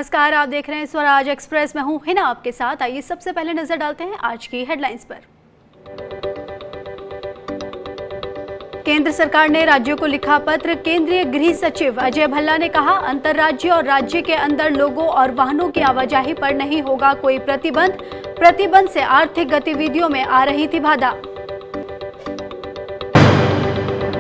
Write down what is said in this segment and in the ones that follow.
नमस्कार, आप देख रहे हैं स्वराज एक्सप्रेस। मैं हूं हिना आपके साथ। आइए सबसे पहले नजर डालते हैं आज की हेडलाइंस पर। केंद्र सरकार ने राज्यों को लिखा पत्र। केंद्रीय गृह सचिव अजय भल्ला ने कहा, अंतर्राज्य और राज्य के अंदर लोगों और वाहनों की आवाजाही पर नहीं होगा कोई प्रतिबंध। प्रतिबंध से आर्थिक गतिविधियों में आ रही थी बाधा।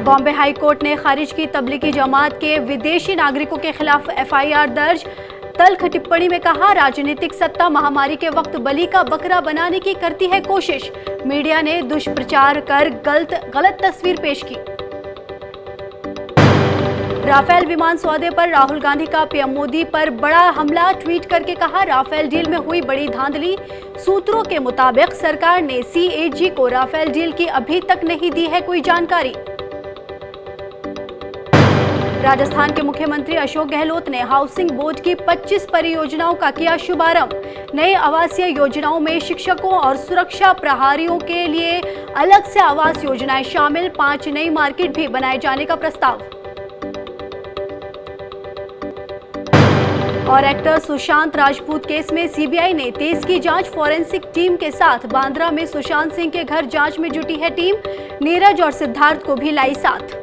बॉम्बे हाई कोर्ट ने खारिज की तबलीगी जमात के विदेशी नागरिकों के खिलाफ एफआईआर दर्ज। तल्ख टिप्पणी में कहा, राजनीतिक सत्ता महामारी के वक्त बलि का बकरा बनाने की करती है कोशिश। मीडिया ने दुष्प्रचार कर गलत तस्वीर पेश की। राफेल विमान सौदे पर राहुल गांधी का पीएम मोदी पर बड़ा हमला। ट्वीट करके कहा, राफेल डील में हुई बड़ी धांधली। सूत्रों के मुताबिक सरकार ने सीएजी को राफेल डील की अभी तक नहीं दी है कोई जानकारी। राजस्थान के मुख्यमंत्री अशोक गहलोत ने हाउसिंग बोर्ड की 25 परियोजनाओं का किया शुभारंभ। नए आवासीय योजनाओं में शिक्षकों और सुरक्षा प्रहरियों के लिए अलग से आवास योजनाएं शामिल। 5 नई मार्केट भी बनाए जाने का प्रस्ताव। और एक्टर सुशांत राजपूत केस में सीबीआई ने तेज की जांच। फॉरेंसिक टीम के साथ बांद्रा में सुशांत सिंह के घर जांच में जुटी है टीम। नीरज और सिद्धार्थ को भी लाई साथ।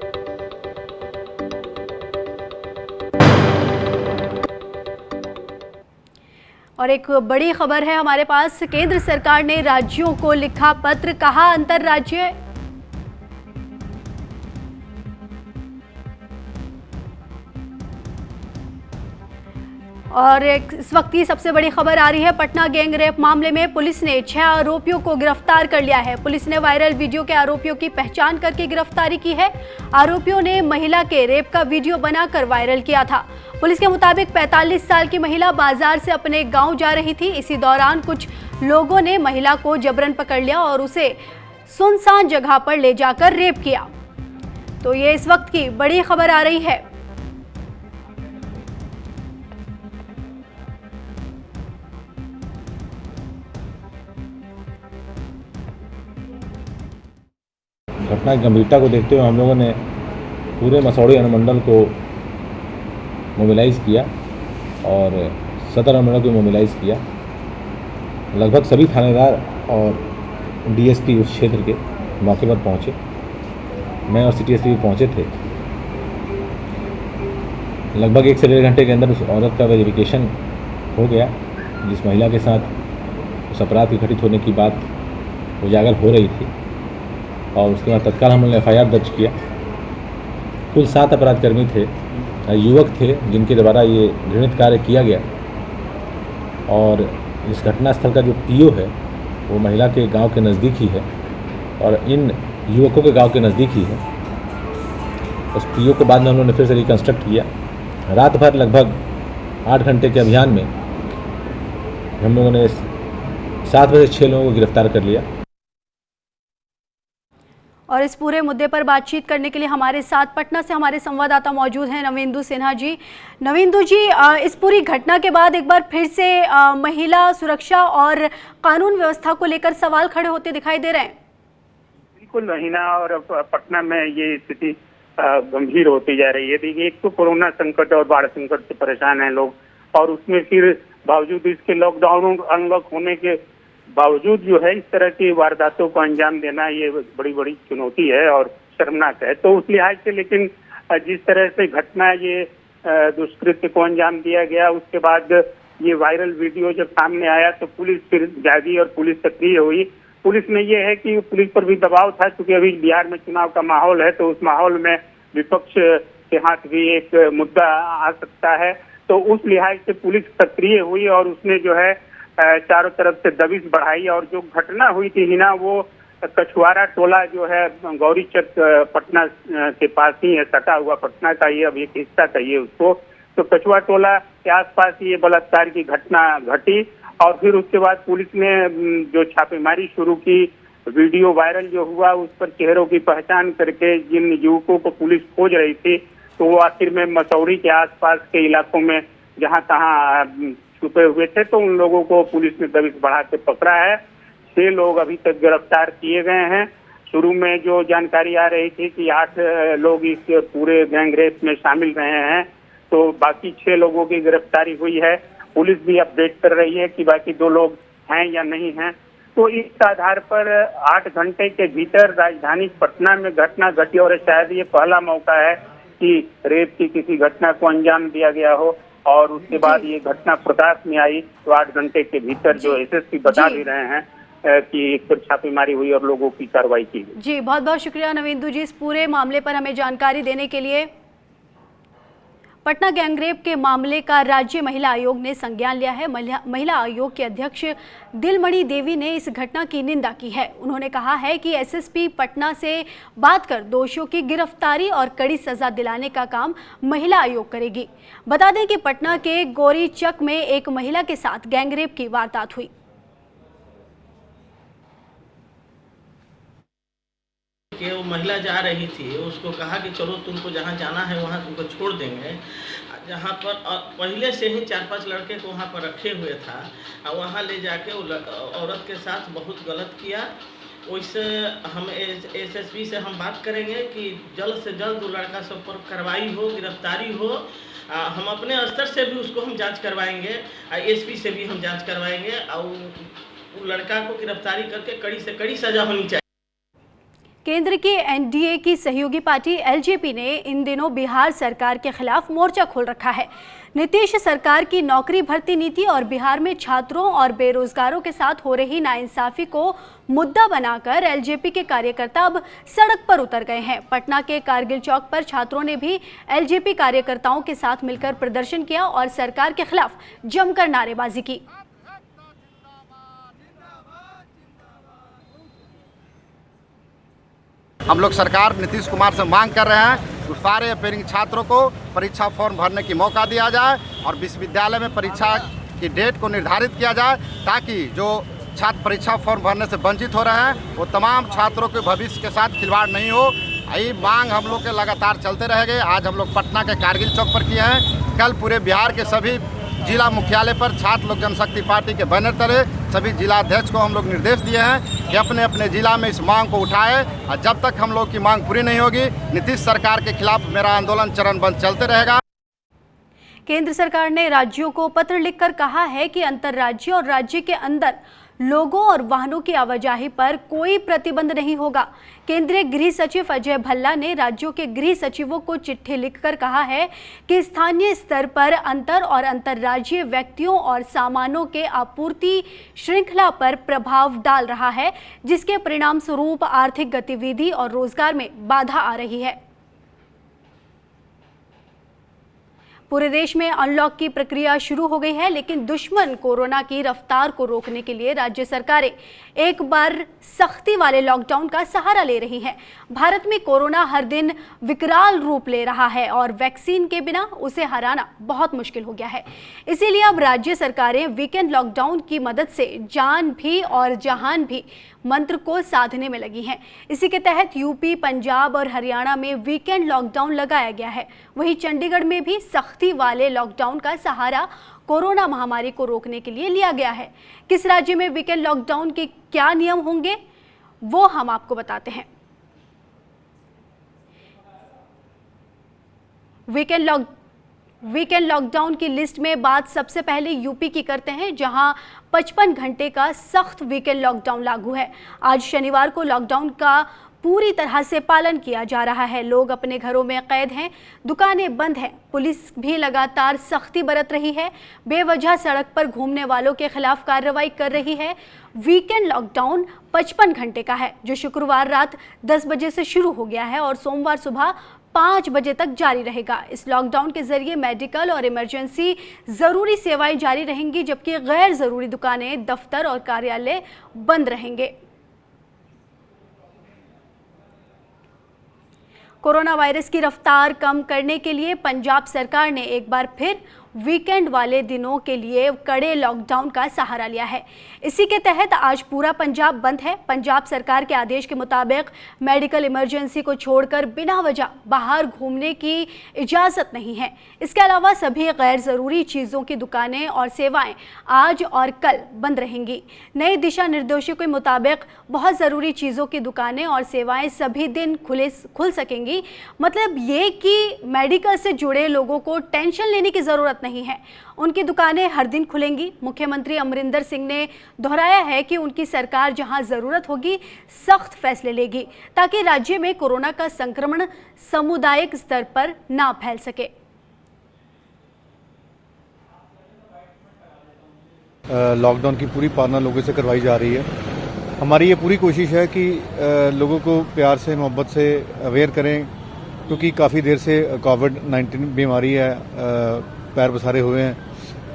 और एक बड़ी खबर है हमारे पास। केंद्र सरकार ने राज्यों को लिखा पत्र। कहा, अंतर्राज्य और इस वक्त की सबसे बड़ी खबर आ रही है। पटना गैंग रेप मामले में पुलिस ने 6 आरोपियों को गिरफ्तार कर लिया है। पुलिस ने वायरल वीडियो के आरोपियों की पहचान करके गिरफ्तारी की है। आरोपियों ने महिला के रेप का वीडियो बनाकर वायरल किया था। पुलिस के मुताबिक 45 साल की महिला बाजार से अपने गांव जा रही थी। इसी दौरान कुछ लोगों ने महिला को जबरन पकड़ लिया और उसे सुनसान जगह पर ले जाकर रेप किया। तो ये इस वक्त की बड़ी खबर आ रही है। घटना की गंभीरता को देखते हुए हम लोगों ने पूरे मसौड़ी अनुमंडल को मोबिलाइज़ किया और सदर अनुमंडल को मोबिलाइज़ किया। लगभग सभी थानेदार और डीएसपी उस क्षेत्र के मौके पर पहुंचे। मैं और सिटी एसपी भी पहुंचे थे। लगभग 1 से 1.5 घंटे के अंदर उस औरत का वेरिफिकेशन हो गया जिस महिला के साथ उस अपराध के घटित होने की बात उजागर हो रही थी। और उसके बाद तत्काल हम लोगों ने एफआईआर दर्ज किया। कुल 7 अपराधकर्मी थे, युवक थे जिनके द्वारा ये घृणित कार्य किया गया। और इस घटनास्थल का जो पीओ है वो महिला के गांव के नज़दीक ही है और इन युवकों के गांव के नज़दीक ही है। उस पीओ को बाद में हम लोगों ने फिर से रिकन्स्ट्रक्ट किया। रात भर लगभग 8 घंटे के अभियान में हम लोगों ने 7 बजे 6 लोगों को गिरफ्तार कर लिया। और इस पूरे मुद्दे पर बातचीत करने के लिए हमारे साथ पटना से हमारे संवाददाता मौजूद हैं नवेंदु सिन्हा जी। नवेंदु जी, इस पूरी घटना के बाद एक बार फिर से महिला सुरक्षा और कानून व्यवस्था को लेकर सवाल खड़े होते दिखाई दे रहे हैं। बिल्कुल हिना, और पटना में ये स्थिति गंभीर होती जा रही है। देखिए, एक तो कोरोना संकट और बाढ़ संकट से परेशान हैं लोग, और उसमें फिर बावजूद इसके लॉकडाउन अनलॉक होने के बावजूद जो है इस तरह की वारदातों को अंजाम देना ये बड़ी बड़ी चुनौती है और शर्मनाक है। तो उस लिहाज से, लेकिन जिस तरह से घटना ये दुष्कृत्य को अंजाम दिया गया, उसके बाद ये वायरल वीडियो जब सामने आया तो पुलिस फिर जागी और पुलिस सक्रिय हुई। पुलिस में ये है कि पुलिस पर भी दबाव था, क्योंकि अभी बिहार में चुनाव का माहौल है, तो उस माहौल में विपक्ष के हाथ भी एक मुद्दा आ सकता है। तो उस लिहाज से पुलिस सक्रिय हुई और उसने जो है चारों तरफ से दबिश बढ़ाई। और जो घटना हुई थी हिना, वो कछुआरा टोला जो है गौरी चक पटना के पास ही है, सटा हुआ पटना का ये अब एक हिस्सा चाहिए उसको। तो कछुआ टोला के आसपास ये बलात्कार की घटना घटी और फिर उसके बाद पुलिस ने जो छापेमारी शुरू की, वीडियो वायरल जो हुआ उस पर चेहरों की पहचान करके जिन युवकों को पुलिस खोज रही थी, तो वो आखिर में मसौड़ी के आसपास के इलाकों में जहां तहां छुपे हुए थे, तो उन लोगों को पुलिस ने दबिश बढ़ा के पकड़ा है। 6 लोग अभी तक गिरफ्तार किए गए हैं। शुरू में जो जानकारी आ रही थी कि 8 लोग इस पूरे गैंग रेप में शामिल रहे हैं, तो बाकी 6 लोगों की गिरफ्तारी हुई है। पुलिस भी अपडेट कर रही है कि बाकी 2 लोग हैं या नहीं हैं। तो इस आधार पर 8 घंटे के भीतर राजधानी पटना में घटना घटी और शायद ये पहला मौका है कि रेप की किसी घटना को अंजाम दिया गया हो और उसके बाद ये घटना प्रकाश में आई। तो 8 घंटे के भीतर जो एसएसपी बता भी रहे हैं कि इस पर छापेमारी हुई और लोगों की कार्रवाई की गई। जी, बहुत बहुत शुक्रिया नवेंदु जी इस पूरे मामले पर हमें जानकारी देने के लिए। पटना गैंगरेप के मामले का राज्य महिला आयोग ने संज्ञान लिया है। महिला आयोग के अध्यक्ष दिलमणि देवी ने इस घटना की निंदा की है। उन्होंने कहा है कि एसएसपी पटना से बात कर दोषियों की गिरफ्तारी और कड़ी सजा दिलाने का काम महिला आयोग करेगी। बता दें कि पटना के गौरीचक में एक महिला के साथ गैंगरेप की वारदात हुई। कि वो महिला जा रही थी, उसको कहा कि चलो तुमको जहाँ जाना है वहाँ तुमको छोड़ देंगे। जहाँ पर पहले से ही 4-5 लड़के को वहाँ पर रखे हुए था और वहाँ ले जाके वो औरत के साथ बहुत गलत किया। वैसे हम एसएसपी से हम बात करेंगे कि जल्द से जल्द वो लड़का सब पर कार्रवाई हो, गिरफ्तारी हो। हम अपने स्तर से भी उसको हम जांच करवाएंगे, एसपी से भी हम जांच करवाएंगे और वो लड़का को गिरफ्तारी करके कड़ी से कड़ी सजा होनी चाहिए। केंद्र की एनडीए की सहयोगी पार्टी एलजेपी ने इन दिनों बिहार सरकार के खिलाफ मोर्चा खोल रखा है। नीतीश सरकार की नौकरी भर्ती नीति और बिहार में छात्रों और बेरोजगारों के साथ हो रही नाइंसाफी को मुद्दा बनाकर एलजेपी के कार्यकर्ता अब सड़क पर उतर गए हैं। पटना के कारगिल चौक पर छात्रों ने भी एलजेपी कार्यकर्ताओं के साथ मिलकर प्रदर्शन किया और सरकार के खिलाफ जमकर नारेबाजी की। हम लोग सरकार नीतीश कुमार से मांग कर रहे हैं कि सारे अपेयरिंग छात्रों को परीक्षा फॉर्म भरने की मौका दिया जाए और विश्वविद्यालय में परीक्षा की डेट को निर्धारित किया जाए ताकि जो छात्र परीक्षा फॉर्म भरने से वंचित हो रहे हैं वो तमाम छात्रों के भविष्य के साथ खिलवाड़ नहीं हो। यही मांग हम लोग के लगातार चलते रहेंगे। आज हम लोग पटना के कारगिल चौक पर किए हैं। कल पूरे बिहार के सभी जिला मुख्यालय पर छात्र लोक जनशक्ति पार्टी के बैनर तले सभी जिलाध्यक्ष को हम लोग निर्देश दिए हैं कि अपने अपने जिला में इस मांग को उठाए और जब तक हम लोग की मांग पूरी नहीं होगी नीतीश सरकार के खिलाफ मेरा आंदोलन चरणबद्ध चलते रहेगा। केंद्र सरकार ने राज्यों को पत्र लिखकर कहा है कि अंतर्राज्यीय और राज्य के अंदर लोगों और वाहनों की आवाजाही पर कोई प्रतिबंध नहीं होगा। केंद्रीय गृह सचिव अजय भल्ला ने राज्यों के गृह सचिवों को चिट्ठी लिखकर कहा है कि स्थानीय स्तर पर अंतर और अंतर्राज्यीय व्यक्तियों और सामानों के आपूर्ति श्रृंखला पर प्रभाव डाल रहा है, जिसके परिणाम स्वरूप आर्थिक गतिविधि और रोजगार में बाधा आ रही है। पूरे देश में अनलॉक की प्रक्रिया शुरू हो गई है, लेकिन दुश्मन कोरोना की रफ्तार को रोकने के लिए राज्य सरकारें एक बार सख्ती वाले लॉकडाउन का सहारा ले रही हैं। भारत में कोरोना हर दिन विकराल रूप ले रहा है और वैक्सीन के बिना उसे हराना बहुत मुश्किल हो गया है। इसीलिए अब राज्य सरकारें वीकेंड लॉकडाउन की मदद से जान भी और जहान भी मंत्र को साधने में लगी हैं। इसी के तहत यूपी, पंजाब और हरियाणा में वीकेंड लॉकडाउन लगाया गया है। वहीं चंडीगढ़ में भी सख्ती वाले लॉकडाउन का सहारा कोरोना महामारी को रोकने के लिए लिया गया है। किस राज्य में वीकेंड लॉकडाउन के क्या नियम होंगे वो हम आपको बताते हैं। वीकेंड लॉकडाउन की लिस्ट में बात सबसे पहले यूपी की करते हैं, जहां 55 घंटे का सख्त वीकेंड लॉकडाउन लागू है। आज शनिवार को लॉकडाउन का पूरी तरह से पालन किया जा रहा है। लोग अपने घरों में कैद हैं, दुकानें बंद हैं। पुलिस भी लगातार सख्ती बरत रही है, बेवजह सड़क पर घूमने वालों के खिलाफ कार्रवाई कर रही है। वीकेंड लॉकडाउन 55 घंटे का है, जो शुक्रवार रात 10 बजे से शुरू हो गया है और सोमवार सुबह 5 बजे तक जारी रहेगा। इस लॉकडाउन के जरिए मेडिकल और इमरजेंसी जरूरी सेवाएं जारी रहेंगी, जबकि गैर जरूरी दुकानें, दफ्तर और कार्यालय बंद रहेंगे। कोरोना वायरस की रफ्तार कम करने के लिए पंजाब सरकार ने एक बार फिर वीकेंड वाले दिनों के लिए कड़े लॉकडाउन का सहारा लिया है। इसी के तहत आज पूरा पंजाब बंद है। पंजाब सरकार के आदेश के मुताबिक मेडिकल इमरजेंसी को छोड़कर बिना वजह बाहर घूमने की इजाज़त नहीं है। इसके अलावा सभी गैर ज़रूरी चीज़ों की दुकानें और सेवाएं आज और कल बंद रहेंगी। नए दिशा निर्देशों के मुताबिक बहुत ज़रूरी चीज़ों की दुकानें और सेवाएं सभी दिन खुल सकेंगी। मतलब ये कि मेडिकल से जुड़े लोगों को टेंशन लेने की ज़रूरत जरूरत नहीं है। उनकी दुकानें हर दिन खुलेंगी। मुख्यमंत्री अमरिंदर सिंह ने दोहराया है कि उनकी सरकार जहां जरूरत होगी सख्त फैसले लेगी ताकि राज्य में कोरोना का संक्रमण सामुदायिक स्तर पर ना फैल सके। लॉकडाउन की पूरी पालना लोगों से करवाई जा रही है। हमारी ये पूरी कोशिश है कि लोगों को प्यार से मोहब्बत से अवेयर करें, क्योंकि काफ़ी देर से कोविड-19 बीमारी है, पैर पसारे हुए हैं,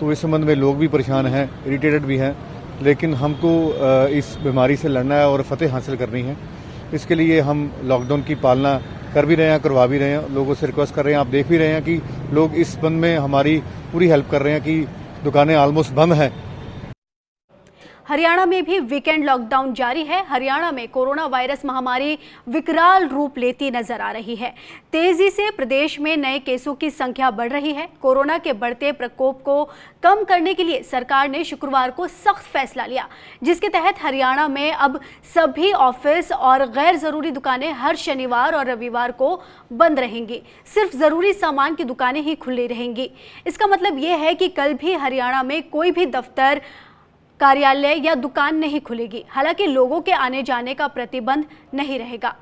तो इस संबंध में लोग भी परेशान हैं, इरिटेटेड भी हैं, लेकिन हमको इस बीमारी से लड़ना है और फतेह हासिल करनी है। इसके लिए हम लॉकडाउन की पालना कर भी रहे हैं, करवा भी रहे हैं, लोगों से रिक्वेस्ट कर रहे हैं। आप देख भी रहे हैं कि लोग इस संबंध में हमारी पूरी हेल्प कर रहे हैं कि दुकानें ऑलमोस्ट बंद हैं। हरियाणा में भी वीकेंड लॉकडाउन जारी है। हरियाणा में कोरोना वायरस महामारी विकराल रूप लेती नजर आ रही है। तेजी से प्रदेश में नए केसों की संख्या बढ़ रही है। कोरोना के बढ़ते प्रकोप को कम करने के लिए सरकार ने शुक्रवार को सख्त फैसला लिया, जिसके तहत हरियाणा में अब सभी ऑफिस और गैर जरूरी दुकानें हर शनिवार और रविवार को बंद रहेंगी। सिर्फ जरूरी सामान की दुकानें ही खुली रहेंगी। इसका मतलब यह है कि कल भी हरियाणा में कोई भी दफ्तर, कार्यालय या दुकान नहीं खुलेगी। हालांकि लोगों के आने जाने का प्रतिबंध नहीं रहेगा।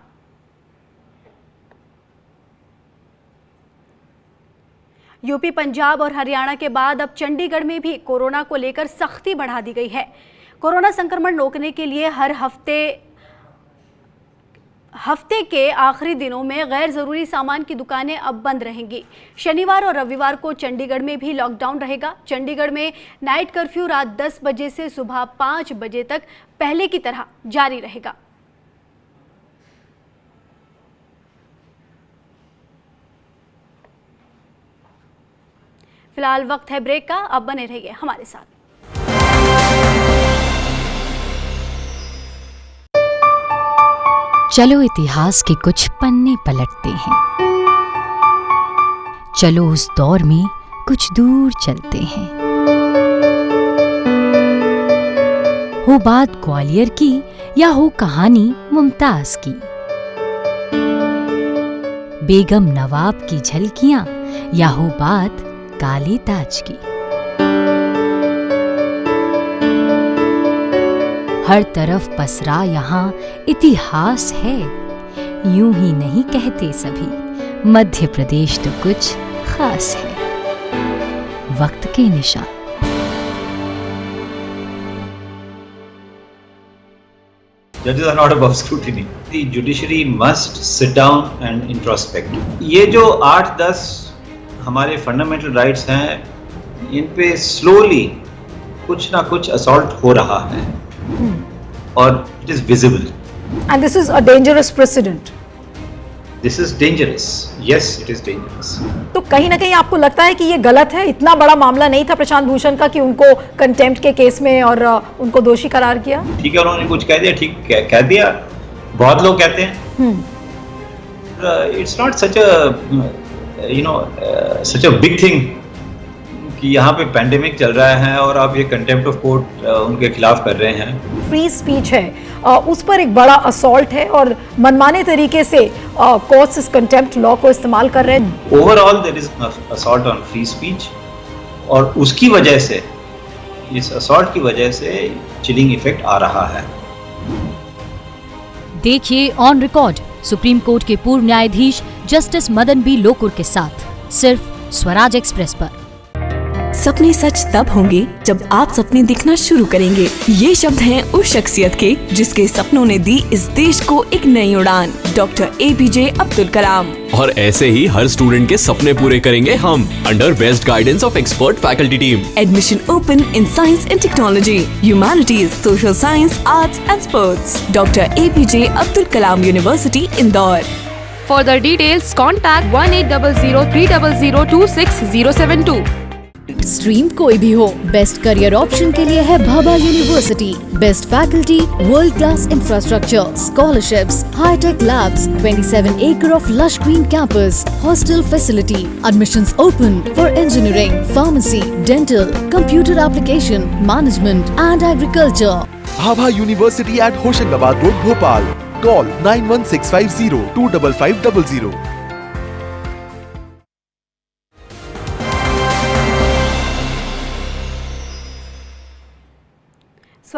यूपी, पंजाब और हरियाणा के बाद अब चंडीगढ़ में भी कोरोना को लेकर सख्ती बढ़ा दी गई है। कोरोना संक्रमण रोकने के लिए हर हफ्ते के आखिरी दिनों में गैर ज़रूरी सामान की दुकानें अब बंद रहेंगी। शनिवार और रविवार को चंडीगढ़ में भी लॉकडाउन रहेगा। चंडीगढ़ में नाइट कर्फ्यू रात 10 बजे से सुबह 5 बजे तक पहले की तरह जारी रहेगा। फिलहाल वक्त है ब्रेक का, अब बने रहिए हमारे साथ। चलो इतिहास के कुछ पन्ने पलटते हैं। चलो उस दौर में कुछ दूर चलते हैं। हो बात ग्वालियर की या हो कहानी मुमताज की, बेगम नवाब की झलकियां या हो बात काले ताज की, हर तरफ पसरा यहाँ इतिहास है। यूं ही नहीं कहते सभी, मध्य प्रदेश तो कुछ खास है। वक्त के निशान। Judges are not above scrutiny. The judiciary must sit down and introspect. ये जो 8-10 हमारे फंडामेंटल राइट्स हैं, इन पे स्लोली कुछ ना कुछ असॉल्ट हो रहा है और it is visible. And this is a dangerous precedent. This is dangerous. Yes, it is dangerous. तो कहीं ना कहीं आपको लगता है कि ये गलत है? इतना बड़ा मामला नहीं था प्रशांत भूषण का कि उनको कंटेम्प्ट के केस में और उनको दोषी करार किया। ठीक है, उन्होंने कुछ कह दिया, ठीक कह दिया। बहुत लोग कहते हैं it's not such a big thing कि यहाँ पे पैंडेमिक चल रहा है और आप ये कंटेम्प्ट ऑफ कोर्ट उनके खिलाफ कर रहे हैं। फ्री स्पीच है, उस पर एक बड़ा असॉल्ट है और मनमाने तरीके से कोर्ट्स इस कंटेम्प्ट लॉ को इस्तेमाल कर रहे हैं। Overall there is assault on free speech और उसकी वजह से, इस असॉल्ट की वजह से चिलिंग इफेक्ट आ रहा है। देखिए ऑन रिकॉर्ड सुप्रीम कोर्ट के पूर्व न्यायाधीश जस्टिस मदन बी लोकुर के साथ, सिर्फ स्वराज एक्सप्रेस पर। सपने सच तब होंगे जब आप सपने दिखना शुरू करेंगे। ये शब्द हैं उस शख्सियत के जिसके सपनों ने दी इस देश को एक नई उड़ान, डॉक्टर APJ अब्दुल कलाम। और ऐसे ही हर स्टूडेंट के सपने पूरे करेंगे हम, under best guidance of expert faculty team. Admission open in science and technology, humanities, social science, arts and sports. Doctor APJ Abdul Kalam university, Indore. For the details, contact 1800-300-2672। Stream कोई भी हो, बेस्ट करियर ऑप्शन के लिए है Bhabha university. Best faculty, world class infrastructure, scholarships, hi tech labs, 27 acre of lush green campus, hostel facility, admissions open for engineering, pharmacy, dental, computer application, management and agriculture. Bhabha university at Hoshangabad road, Bhopal. Call 9165025500।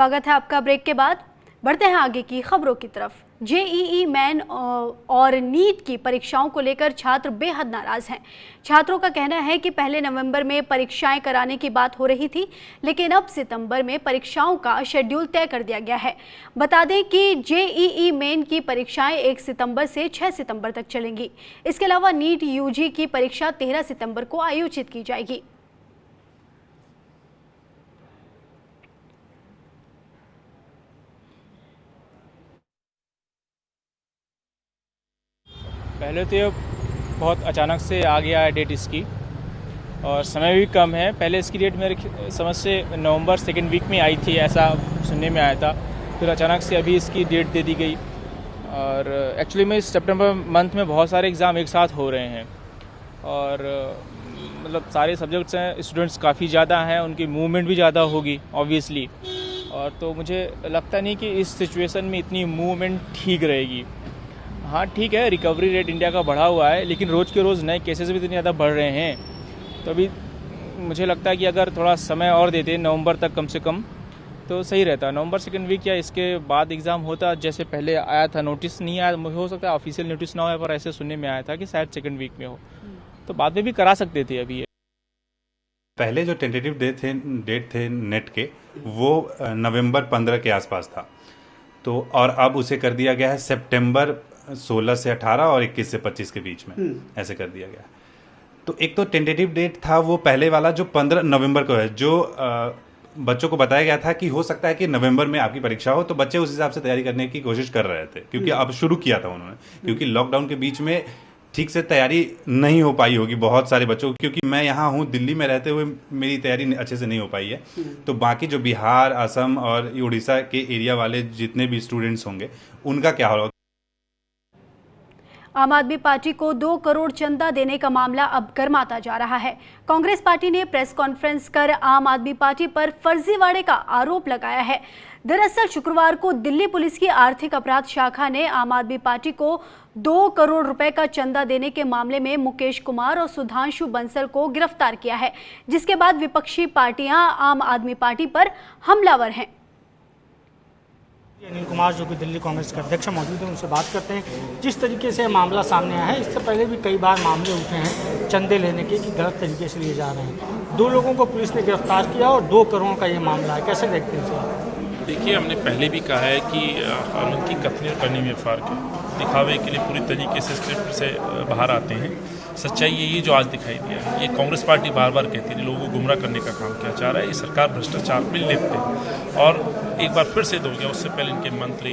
स्वागत है आपका break के बाद। बढ़ते हैं आगे की खबरों की तरफ। जेईई मेन और नीट की परीक्षाओं को लेकर छात्र बेहद नाराज हैं। छात्रों का कहना है कि पहले नवंबर में परीक्षाएं कराने की बात हो रही थी, लेकिन अब सितंबर में परीक्षाओं का शेड्यूल तय कर दिया गया है। बता दें कि जेईई मेन की परीक्षाएं 1 सितंबर से 6 सितंबर तक चलेंगी। इसके अलावा नीट यूजी की परीक्षा 13 सितंबर को आयोजित की जाएगी। पहले तो ये बहुत अचानक से आ गया है डेट इसकी, और समय भी कम है। पहले इसकी डेट मेरे समझ से नवंबर 2nd वीक में आई थी, ऐसा सुनने में आया था। फिर अचानक से अभी इसकी डेट दे दी गई। और एक्चुअली में सितंबर मंथ में बहुत सारे एग्ज़ाम एक साथ हो रहे हैं, और मतलब सारे सब्जेक्ट्स हैं, स्टूडेंट्स काफ़ी ज़्यादा हैं, उनकी मूवमेंट भी ज़्यादा होगी ऑब्वियसली। और तो मुझे लगता नहीं कि इस सिचुएशन में इतनी मूवमेंट ठीक रहेगी। हाँ ठीक है, रिकवरी रेट इंडिया का बढ़ा हुआ है, लेकिन रोज़ के रोज़ नए केसेस भी इतने ज़्यादा बढ़ रहे हैं। तो अभी मुझे लगता है कि अगर थोड़ा समय और देते नवंबर तक कम से कम, तो सही रहता। नवंबर 2nd वीक या इसके बाद एग्ज़ाम होता, जैसे पहले आया था। नोटिस नहीं आया, हो सकता है ऑफिशियल नोटिस ना हो, पर ऐसे सुनने में आया था कि शायद 2nd वीक में हो, तो बाद में भी करा सकते थे। अभी पहले जो टेंटेटिव डेट थे नेट के, वो नवंबर 15 के आसपास था, तो और अब उसे कर दिया गया है सितंबर 16 से 18 और 21 से 25 के बीच में, ऐसे कर दिया गया। तो एक तो टेंटेटिव डेट था वो पहले वाला जो 15 नवंबर को है, जो बच्चों को बताया गया था कि हो सकता है कि नवंबर में आपकी परीक्षा हो, तो बच्चे उस हिसाब से तैयारी करने की कोशिश कर रहे थे, क्योंकि अब शुरू किया था उन्होंने, क्योंकि लॉकडाउन के बीच में ठीक से तैयारी नहीं हो पाई होगी बहुत सारे बच्चों को। क्योंकि मैं यहाँ हूँ दिल्ली में रहते हुए मेरी तैयारी अच्छे से नहीं हो पाई है, तो बाकी जो बिहार, असम और उड़ीसा के एरिया वाले जितने भी स्टूडेंट्स होंगे उनका क्या होगा। आम आदमी पार्टी को 2 करोड़ चंदा देने का मामला अब गर्माता जा रहा है। कांग्रेस पार्टी ने प्रेस कॉन्फ्रेंस कर आम आदमी पार्टी पर फर्जीवाड़े का आरोप लगाया है। दरअसल शुक्रवार को दिल्ली पुलिस की आर्थिक अपराध शाखा ने आम आदमी पार्टी को 2 करोड़ रुपए का चंदा देने के मामले में मुकेश कुमार और सुधांशु बंसल को गिरफ्तार किया है, जिसके बाद विपक्षी पार्टियां आम आदमी पार्टी पर हमलावर हैं। अनिल कुमार जो कि दिल्ली कांग्रेस के अध्यक्ष मौजूद हैं, उनसे बात करते हैं। जिस तरीके से मामला सामने आया है, इससे पहले भी कई बार मामले उठे हैं चंदे लेने के कि गलत तरीके से लिए जा रहे हैं। 2 लोगों को पुलिस ने गिरफ्तार किया और 2 करोड़ का ये मामला है, कैसे देखते हैं सर? देखिए, हमने पहले भी कहा है कि कानून की कथनी और करनी में फ़र्क है। दिखावे के लिए पूरी तरीके से स्क्रिप्ट से बाहर आते हैं। सच्चाई यही जो आज दिखाई दिया है। ये कांग्रेस पार्टी बार बार कहती है लोगों को गुमराह करने का काम किया जा रहा है। ये सरकार भ्रष्टाचार में लिप्त है, और एक बार फिर से हो गया। उससे पहले इनके मंत्री,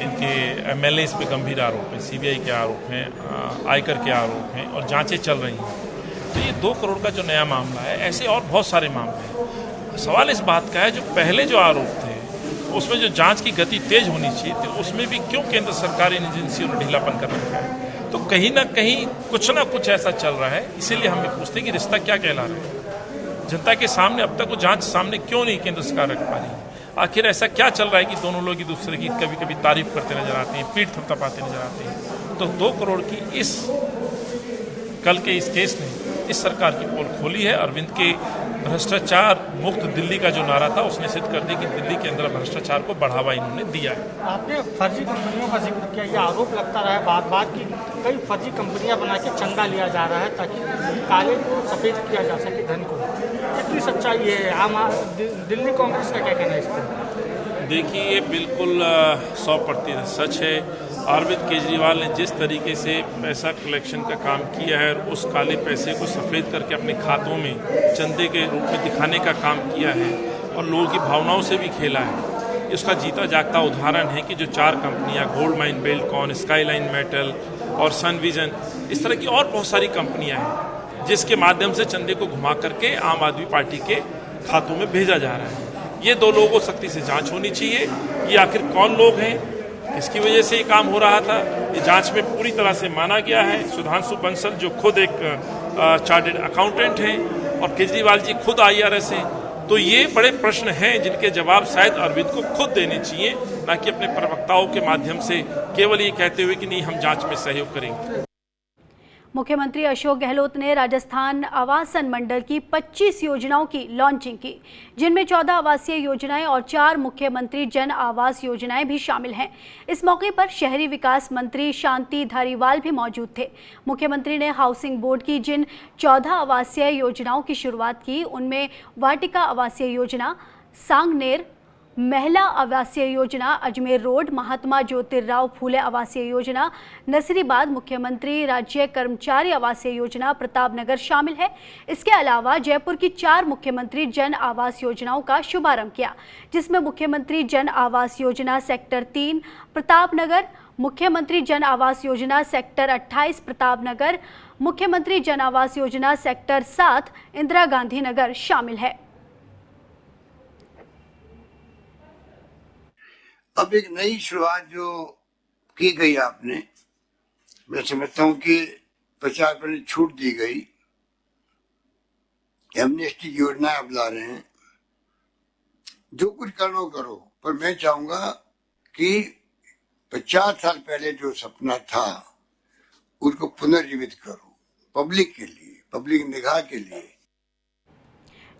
इनके MLAs पे गंभीर आरोप हैं, CBI के आरोप हैं, आयकर के आरोप हैं, और जांचें चल रही हैं। तो ये 2 करोड़ का जो नया मामला है, ऐसे और बहुत सारे मामले हैं। सवाल इस बात का है, जो पहले जो आरोप थे उसमें जो जांच की गति तेज होनी चाहिए थी, उसमें भी क्यों केंद्र सरकार इन एजेंसियों ने ढीलापन कर रखा है? तो कहीं ना कहीं कुछ ना कुछ ऐसा चल रहा है। इसीलिए हम ये पूछते हैं कि रिश्ता क्या कहला रहा है। जनता के सामने अब तक वो जांच सामने क्यों नहीं केंद्र सरकार रख पा रही है? आखिर ऐसा क्या चल रहा है कि दोनों लोग एक दूसरे की कभी कभी तारीफ करते नजर आते हैं, पीठ थपथपाते नजर आते हैं? तो 2 करोड़ की कल के इस केस ने इस सरकार की पोल खोली है। अरविंद के भ्रष्टाचार मुक्त दिल्ली का जो नारा था, उसने सिद्ध कर दिया कि दिल्ली के अंदर भ्रष्टाचार को बढ़ावा इन्होंने दिया है। आपने फर्जी कंपनियों का जिक्र किया, ये आरोप लगता रहा है बार बार कि कई फर्जी कंपनियां बना के चंदा लिया जा रहा है ताकि काले को सफेद किया जा सके, धन को। कितनी सच्चाई है? दिल्ली कांग्रेस का क्या कहना है इस पर? देखिए, ये बिल्कुल 100% सच है। अरविंद केजरीवाल ने जिस तरीके से पैसा कलेक्शन का काम किया है, उस काले पैसे को सफ़ेद करके अपने खातों में चंदे के रूप में दिखाने का काम किया है, और लोगों की भावनाओं से भी खेला है। इसका जीता जागता उदाहरण है कि जो 4 कंपनियां, गोल्ड माइन बेल्टकॉन, स्काईलाइन मेटल और सन विजन, इस तरह की और बहुत सारी कंपनियां हैं जिसके माध्यम से चंदे को घुमा करके आम आदमी पार्टी के खातों में भेजा जा रहा है। ये 2 लोगों को सख्ती से जांच होनी चाहिए। ये आखिर कौन लोग हैं, किसकी वजह से ये काम हो रहा था, ये जांच में पूरी तरह से माना गया है। सुधांशु बंसल जो खुद एक चार्टर्ड अकाउंटेंट हैं, और केजरीवाल जी खुद IRS हैं। तो ये बड़े प्रश्न हैं जिनके जवाब शायद अरविंद को खुद देने चाहिए, ना कि अपने प्रवक्ताओं के माध्यम से केवल ये कहते हुए कि नहीं हम जांच में सहयोग करेंगे। मुख्यमंत्री अशोक गहलोत ने राजस्थान आवासन मंडल की 25 योजनाओं की लॉन्चिंग की, जिनमें 14 आवासीय योजनाएं और 4 मुख्यमंत्री जन आवास योजनाएं भी शामिल हैं। इस मौके पर शहरी विकास मंत्री शांति धारीवाल भी मौजूद थे। मुख्यमंत्री ने हाउसिंग बोर्ड की जिन 14 आवासीय योजनाओं की शुरुआत की, उनमें वाटिका आवासीय योजना, सांगनेर महिला आवासीय योजना, अजमेर रोड, महात्मा ज्योतिराव फूले आवासीय योजना, नसीराबाद मुख्यमंत्री राज्य कर्मचारी आवासीय योजना, प्रतापनगर शामिल है। इसके अलावा जयपुर की 4 मुख्यमंत्री जन आवास योजनाओं का शुभारंभ किया, जिसमें मुख्यमंत्री जन आवास योजना सेक्टर 3 प्रतापनगर, मुख्यमंत्री जन आवास योजना सेक्टर 28 प्रतापनगर, मुख्यमंत्री जन आवास योजना सेक्टर 7 इंदिरा गांधी नगर शामिल है। अब एक नई शुरुआत जो की गई आपने, मैं समझता हूं कि 50% छूट दी गई, एमनेस्टी योजना आप ला रहे हैं, जो कुछ करना करो, पर मैं चाहूंगा कि 50 साल पहले जो सपना था उसको पुनर्जीवित करो, पब्लिक के लिए, पब्लिक निगाह के लिए।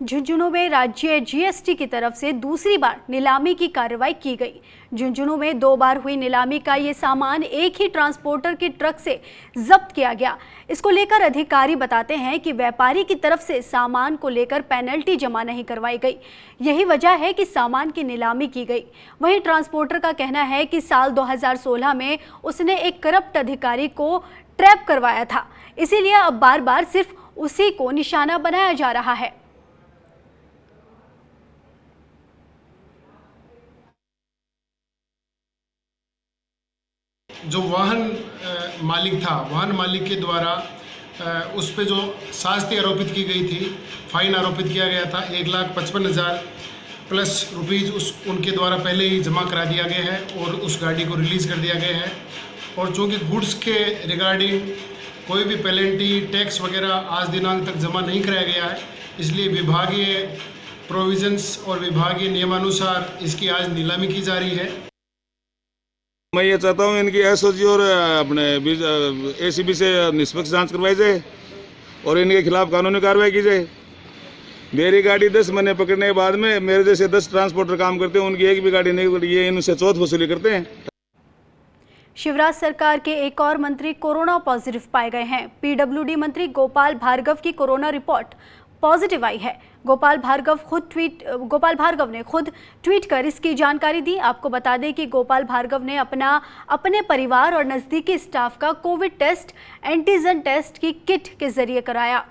झुंझुनू में राज्य जीएसटी की तरफ से दूसरी बार नीलामी की कार्रवाई की गई। झुंझुनू में 2 बार हुई नीलामी का ये सामान एक ही ट्रांसपोर्टर के ट्रक से जब्त किया गया। इसको लेकर अधिकारी बताते हैं कि व्यापारी की तरफ से सामान को लेकर पेनल्टी जमा नहीं करवाई गई, यही वजह है कि सामान की नीलामी की गई। वहीं ट्रांसपोर्टर का कहना है कि साल 2016 में उसने एक करप्ट अधिकारी को ट्रैप करवाया था, इसीलिए अब बार बार सिर्फ उसी को निशाना बनाया जा रहा है। जो वाहन मालिक था, वाहन मालिक के द्वारा उस पे जो शास्ति आरोपित की गई थी, फाइन आरोपित किया गया था 1,55,000 प्लस रुपीज़ उनके द्वारा पहले ही जमा करा दिया गया है और उस गाड़ी को रिलीज़ कर दिया गया है। और चूँकि गुड्स के रिगार्डिंग कोई भी पेनल्टी, टैक्स वगैरह आज दिनांक तक जमा नहीं कराया गया है, इसलिए विभागीय प्रोविजंस और विभागीय नियमानुसार इसकी आज नीलामी की जा रही है। मैं ये चाहता हूँ इनकी एसओजी और अपने एसीबी से निष्पक्ष जांच करवाई जाए और इनके खिलाफ कानूनी कार्रवाई की जाए। मेरी गाड़ी 10 महीने पकड़ने के बाद में मेरे जैसे 10 ट्रांसपोर्टर काम करते हैं, उनकी एक भी गाड़ी नहीं पकड़ी, ये इनसे चौथ वसूली करते हैं। शिवराज सरकार के एक और मंत्री कोरोना पॉजिटिव पाए गए हैं। पीडब्ल्यूडी मंत्री गोपाल भार्गव की कोरोना रिपोर्ट पॉजिटिव आई है। गोपाल भार्गव ने खुद ट्वीट कर इसकी जानकारी दी। आपको बता दें कि गोपाल भार्गव ने अपने परिवार और नज़दीकी स्टाफ का कोविड टेस्ट एंटीजन टेस्ट की किट के जरिए कराया,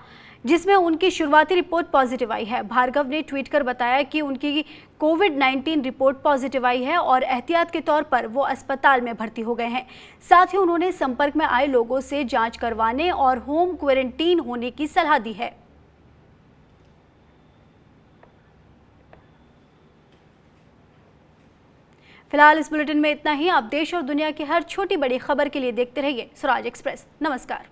जिसमें उनकी शुरुआती रिपोर्ट पॉजिटिव आई है। भार्गव ने ट्वीट कर बताया कि उनकी कोविड-19 रिपोर्ट पॉजिटिव आई है और एहतियात के तौर पर वो अस्पताल में भर्ती हो गए हैं। साथ ही उन्होंने संपर्क में आए लोगों से जांच करवाने और होम क्वारंटीन होने की सलाह दी है। फिलहाल इस बुलेटिन में इतना ही। आप देश और दुनिया की हर छोटी बड़ी खबर के लिए देखते रहिए स्वराज एक्सप्रेस। नमस्कार।